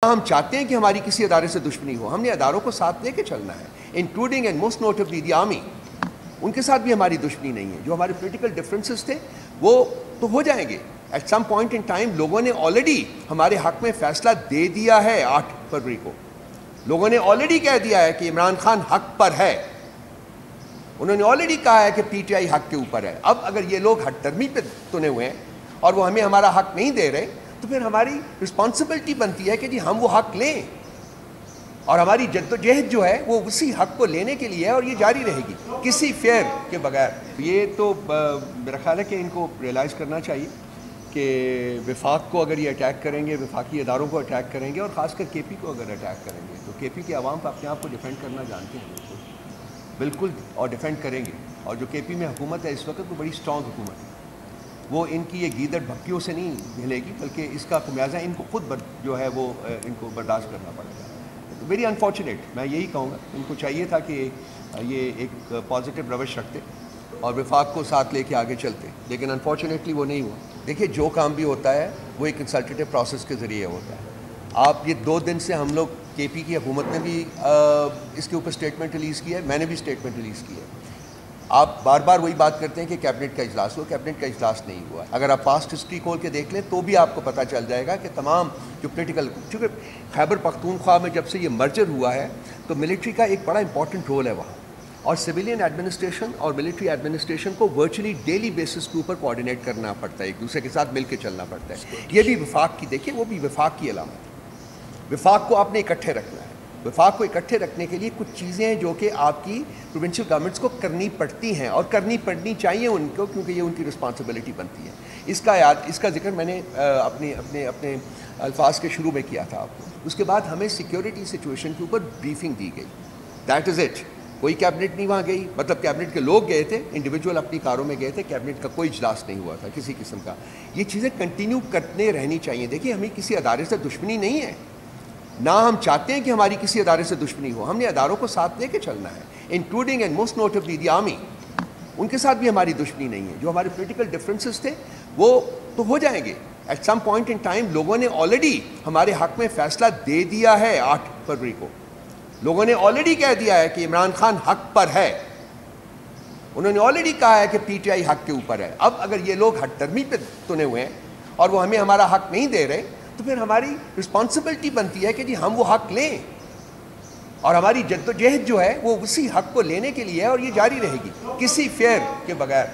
हम चाहते हैं कि हमारी किसी अदारे से दुश्मनी हो, हमने अदारों को साथ लेके चलना है, including and most notably the army. उनके साथ भी हमारी दुश्मनी नहीं है। जो हमारे पॉलिटिकल डिफरेंसेस थे वो तो हो जाएंगे। At some point in time लोगों ने ऑलरेडी हमारे हक में फैसला दे दिया है। 8 फरवरी को लोगों ने ऑलरेडी कह दिया है कि इमरान खान हक पर है। उन्होंने ऑलरेडी कहा है कि पीटीआई हक के ऊपर है। अब अगर ये लोग हटदर्मी पे तुने हुए हैं और वो हमें हमारा हक नहीं दे रहे, तो फिर हमारी रिस्पॉन्सिबिलिटी बनती है कि जी हम वो हक लें, और हमारी जद्दोजहद जो है वो उसी हक को लेने के लिए है और ये जारी रहेगी किसी फेयर के बगैर। ये तो मेरा ख्याल है कि इनको रियलाइज़ करना चाहिए कि वफाक को अगर ये अटैक करेंगे, वफाकी इदारों को अटैक करेंगे और ख़ासकर केपी को अगर अटैक करेंगे, तो केपी के अवाम को अपने आप को डिफेंड करना जानते हैं बिल्कुल, और डिफेंड करेंगे। और जो केपी में हुकूमत है इस वक्त, वो बड़ी स्ट्रॉन्ग हुकूमत है। वो इनकी ये गीदड़ भक्तियों से नहीं हिलेगी, बल्कि इसका खमियाजा इनको खुद जो है वो इनको बर्दाश्त करना पड़ेगा। तो वेरी अनफॉर्चुनेट, मैं यही कहूँगा, इनको चाहिए था कि ये एक पॉजिटिव रवश रखते और वफाक को साथ लेके आगे चलते, लेकिन अनफॉर्चुनेटली वो नहीं हुआ। देखिए, जो काम भी होता है वो एक कंसल्टेटिव प्रोसेस के ज़रिए होता है। आप ये 2 दिन से हम लोग केपी की हुकूमत ने भी इसके ऊपर स्टेटमेंट रिलीज़ किया है, मैंने भी स्टेटमेंट रिलीज़ की है। आप बार बार वही बात करते हैं कि कैबिनेट का इजलास हुआ, कैबिनेट का इजलास नहीं हुआ। अगर आप पास्ट हिस्ट्री खोल के देख लें तो भी आपको पता चल जाएगा कि तमाम जो पोलिटिकल, चूँकि खैबर पख्तूनख्वा में जब से ये मर्जर हुआ है तो मिलिट्री का एक बड़ा इंपॉर्टेंट रोल है वहाँ, और सिविलियन एडमिनिस्ट्रेशन और मिलिट्री एडमिनिस्ट्रेशन को वर्चुअली डेली बेसिस के ऊपर कोऑर्डिनेट करना पड़ता है, एक दूसरे के साथ मिल के चलना पड़ता है। ये भी वफाक की, देखिए वो भी वफाक की अलामत है। वफाक को आपने इकट्ठे रखना है। वफाक को इकट्ठे रखने के लिए कुछ चीज़ें हैं जो कि आपकी प्रोविंशियल गवर्नमेंट्स को करनी पड़ती हैं और करनी पड़नी चाहिए उनको, क्योंकि ये उनकी रिस्पॉन्सिबिलिटी बनती है। इसका जिक्र मैंने अपने अल्फाज के शुरू में किया था आपको। उसके बाद हमें सिक्योरिटी सिचुएशन के ऊपर ब्रीफिंग दी गई, दैट इज़ इट। कोई कैबिनेट नहीं वहाँ गई, मतलब कैबिनेट के लोग गए थे, इंडिविजुअल अपनी कारों में गए थे, कैबिनेट का कोई इजलास नहीं हुआ था किसी किस्म का। ये चीज़ें कंटिन्यू करते रहनी चाहिए। देखिए, हमें किसी अदारे से दुश्मनी नहीं है, ना हम चाहते हैं कि हमारी किसी अदारे से दुश्मनी हो, हमने अदारों को साथ लेके चलना है, including and most notably the army. उनके साथ भी हमारी दुश्मनी नहीं है। जो हमारे पॉलिटिकल डिफरेंसेस थे वो तो हो जाएंगे। At some point in time लोगों ने ऑलरेडी हमारे हक में फैसला दे दिया है। 8 फरवरी को लोगों ने ऑलरेडी कह दिया है कि इमरान खान हक पर है। उन्होंने ऑलरेडी कहा है कि पीटीआई हक के ऊपर है। अब अगर ये लोग हटदर्मी पे तुने हुए हैं और वो हमें हमारा हक नहीं दे रहे, तो फिर हमारी रिस्पॉन्सिबिलिटी बनती है कि जी हम वो हक लें, और हमारी जद्दोजहद जो है वो उसी हक को लेने के लिए है और ये जारी रहेगी किसी फेयर के बगैर।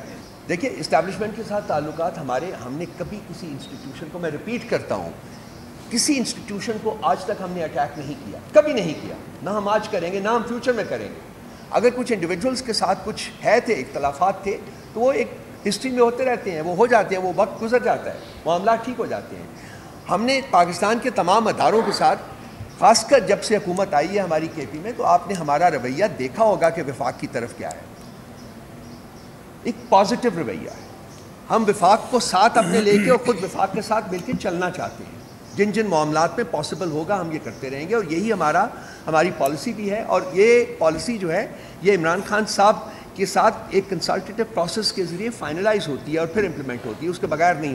देखिए, इस्टेब्लिशमेंट के साथ ताल्लुकात हमने कभी किसी इंस्टीट्यूशन को, मैं रिपीट करता हूँ, किसी इंस्टीट्यूशन को आज तक हमने अटैक नहीं किया, कभी नहीं किया, ना हम आज करेंगे, ना हम फ्यूचर में करेंगे। अगर कुछ इंडिविजुअल्स के साथ कुछ थे, इख्तलाफात थे, तो वो एक हिस्ट्री में होते रहते हैं, वो हो जाते हैं, वो वक्त गुजर जाता है, मामला ठीक हो जाते हैं। हमने पाकिस्तान के तमाम अदारों के साथ, ख़ासकर जब से हुकूमत आई है हमारी केपी में, तो आपने हमारा रवैया देखा होगा कि वफाक की तरफ क्या है, एक पॉजिटिव रवैया है। हम वफाक को साथ अपने लेके और ख़ुद वफाक के साथ मिलकर चलना चाहते हैं। जिन जिन मामलात में पॉसिबल होगा हम ये करते रहेंगे, और यही हमारी पॉलिसी भी है। और ये पॉलिसी जो है ये इमरान खान साहब के साथ एक कंसल्टेटिव प्रोसेस के ज़रिए फाइनलाइज होती है और फिर इम्प्लीमेंट होती है, उसके बगैर नहीं।